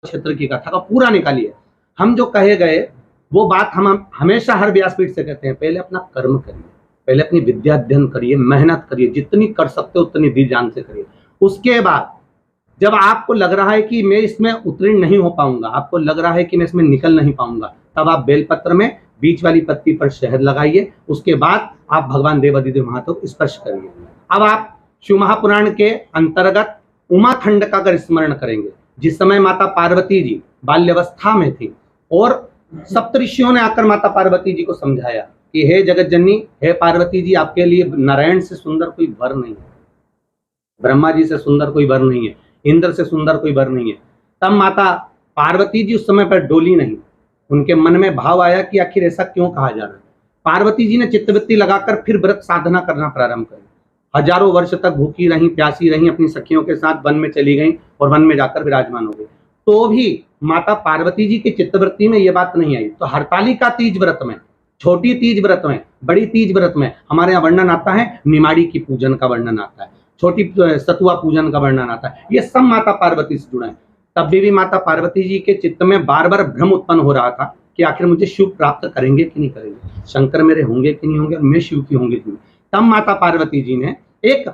क्षेत्र की कथा का पूरा निकालिए। हम जो कहे गए वो बात हम हमेशा हर व्यासपीठ से कहते हैं, पहले अपना कर्म करिए, पहले अपनी विद्या अध्ययन करिए, मेहनत करिए, जितनी कर सकते हो उतनी दी जान से करिए। उसके बाद जब आपको लग रहा है कि मैं इसमें उत्तीर्ण नहीं हो पाऊंगा, आपको लग रहा है कि मैं इसमें निकल नहीं पाऊंगा, तब आप बेलपत्र में बीच वाली पत्ती पर शहद लगाइए। उसके बाद आप भगवान देवाधिदेव महादेव को स्पर्श करिए। अब आप शिव महापुराण के अंतर्गत उमाखंड का अगर स्मरण करेंगे, जिस समय माता पार्वती जी बाल्यावस्था में थी और सप्तऋषियों ने आकर माता पार्वती जी को समझाया कि हे जगत जननी, हे पार्वती जी, आपके लिए नारायण से सुंदर कोई वर नहीं है, ब्रह्मा जी से सुंदर कोई वर नहीं है, इंद्र से सुंदर कोई वर नहीं है। तब माता पार्वती जी उस समय पर डोली नहीं, उनके मन में भाव आया कि आखिर ऐसा क्यों कहा जा रहा है। पार्वती जी ने चित्तवृत्ति लगाकर फिर व्रत साधना करना प्रारंभ करी। हजारों वर्ष तक भूखी रही, प्यासी रही, अपनी सखियों के साथ वन में चली गई और वन में जाकर विराजमान हो गई। तो भी माता पार्वती जी की चित्तवृत्ति में यह बात नहीं आई। तो हरतालिका तीज व्रत में, छोटी तीज व्रत में, बड़ी तीज व्रत में हमारे यहाँ वर्णन आता है, निमाड़ी की पूजन का वर्णन आता है, छोटी सतुआ पूजन का वर्णन आता है। ये सब माता पार्वती से जुड़ा है। तब भी माता पार्वती जी के चित्त में बार बार भ्रम उत्पन्न हो रहा था कि आखिर मुझे शिव प्राप्त करेंगे कि नहीं करेंगे, शंकर मेरे होंगे कि नहीं होंगे, मैं शिव की होंगे कि नहीं। तब माता पार्वती जी ने एक,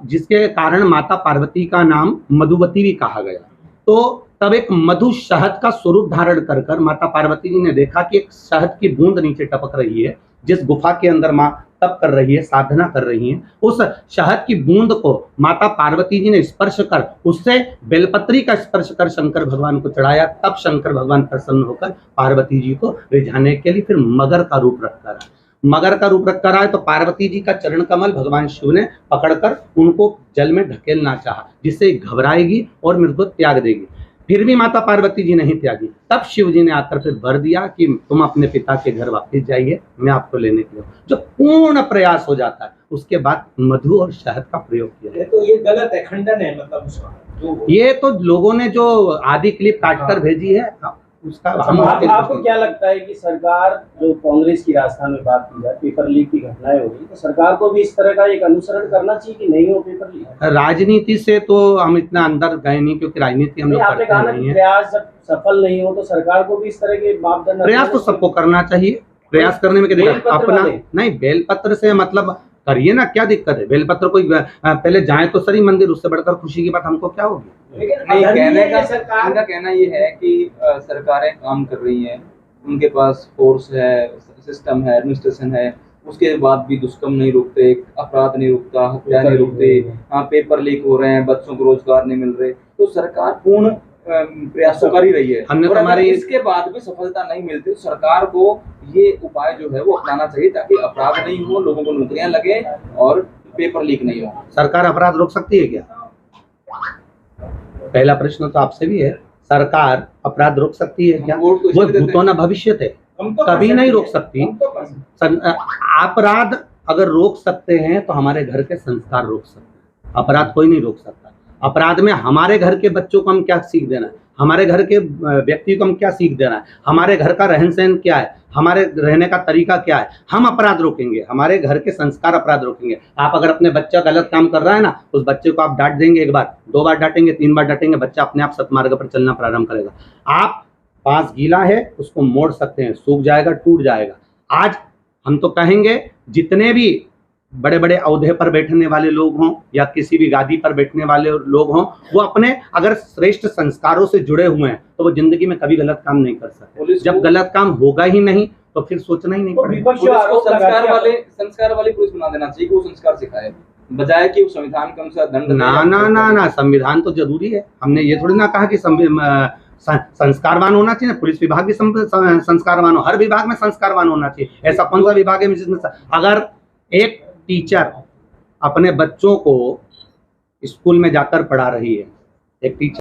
जिसके कारण माता पार्वती का नाम मधुवती भी कहा गया, तो तब एक मधु शहद का स्वरूप धारण कर कर माता पार्वती जी ने देखा कि एक शहद की बूंद नीचे टपक रही है। जिस गुफा के अंदर माँ तप कर रही है, साधना कर रही है, उस शहद की बूंद को माता पार्वती जी ने स्पर्श कर, उससे बेलपत्री का स्पर्श कर शंकर भगवान को चढ़ाया। तब शंकर भगवान प्रसन्न होकर पार्वती जी को रिझाने के लिए फिर मगर का रूप रखकर आए। मगर का रूप रखकर आए तो पार्वती जी का चरण कमल भगवान शिव ने पकड़कर उनको जल में ढकेलना चाहा, जिससे घबराएगी और मृत्यु त्याग देगी। फिर भी माता पार्वती जी नहीं त्यागी। तब शिव जी ने आकर फिर वर दिया कि तुम अपने पिता के घर वापस जाइए, मैं आपको लेने के लिए। जो पूर्ण प्रयास हो जाता है, उसके बाद मधु और शहद का प्रयोग किया। तो ये गलत है, खंडन है, मतलब उसका ये तो लोगों ने जो आधी क्लिप काटकर भेजी है उसका आपको क्या लगता है कि सरकार, जो कांग्रेस की राजस्थान में बात की जाए, पेपर लीक की घटनाएं हो गई, तो सरकार को भी इस तरह का एक अनुसरण करना चाहिए कि नहीं हो पेपर लीक? राजनीति से तो हम इतना अंदर गए नहीं, क्योंकि राजनीति हम लोग करते नहीं है। प्रयास जब सफल नहीं हो तो सरकार को भी इस तरह के मापदंड, प्रयास तो सबको करना चाहिए। प्रयास करने में क्या अपना नहीं, बेलपत्र से मतलब करिए ना, क्या दिक्कत है। बेलपत्र कोई पहले जाए तो सही मंदिर, उससे बढ़कर खुशी की बात हमको क्या होगी। लेकिन इनका कहना ये है कि सरकारें काम कर रही हैं, उनके पास फोर्स है, सिस्टम है, एडमिनिस्ट्रेशन है, उसके बाद भी दुष्कर्म नहीं रुकते, अपराध नहीं रुकता, हत्या नहीं रुकते, पेपर लीक हो रहे हैं, बच्चों को रोजगार नहीं मिल रहे, तो सरकार पूर्ण प्रयास कर ही रही है। हमने हमारी इसके बाद भी सफलता नहीं मिलती, तो सरकार को ये उपाय जो है वो अपनाना चाहिए, ताकि अपराध नहीं हो, लोगों को नौकरियां लगे और पेपर लीक नहीं हो। सरकार अपराध रोक सकती है क्या? पहला प्रश्न तो आपसे भी है, सरकार अपराध रोक सकती है क्या? वो भूतो न भविष्यत है, कभी नहीं रोक सकती। अपराध अगर रोक सकते हैं तो हमारे घर के संस्कार रोक सकते हैं, अपराध कोई नहीं रोक सकता। अपराध में हमारे घर के बच्चों को हम क्या सीख देना है, हमारे घर के व्यक्ति को हम क्या सीख देना है, हमारे घर का रहन सहन क्या है, हमारे रहने का तरीका क्या है, हम अपराध रोकेंगे। हमारे घर के संस्कार अपराध रोकेंगे। आप अगर अपने बच्चा गलत काम कर रहा है ना, उस बच्चे को आप डांट देंगे, एक बार, दो बार डांटेंगे, तीन बार डांटेंगे, बच्चा अपने आप सतमार्ग पर चलना प्रारंभ करेगा। आप पास गीला है उसको मोड़ सकते हैं, सूख जाएगा, टूट जाएगा। आज हम तो कहेंगे जितने भी बड़े बड़े औहदे पर बैठने वाले लोग हों या किसी भी गादी पर बैठने वाले लोग हों, वो अपने अगर श्रेष्ठ संस्कारों से जुड़े हुए हैं तो वो जिंदगी में कभी गलत काम नहीं कर सकते। जब गलत काम होगा ही नहीं तो फिर सोचना ही नहीं पड़ेगा। संस्कार वाली पुलिस बना देना चाहिए, वो संस्कार सिखाए, बजाय कि संविधान के अनुसार दंड। ना, संविधान तो जरूरी है। हमने ये थोड़ी ना कहा कि संस्कारवान होना चाहिए, पुलिस विभाग भी संस्कारवान हो, हर विभाग में संस्कारवान होना चाहिए। ऐसा कौन सा विभाग है जिसमें अगर एक टीचर अपने बच्चों को स्कूल में जाकर पढ़ा रही है, एक टीचर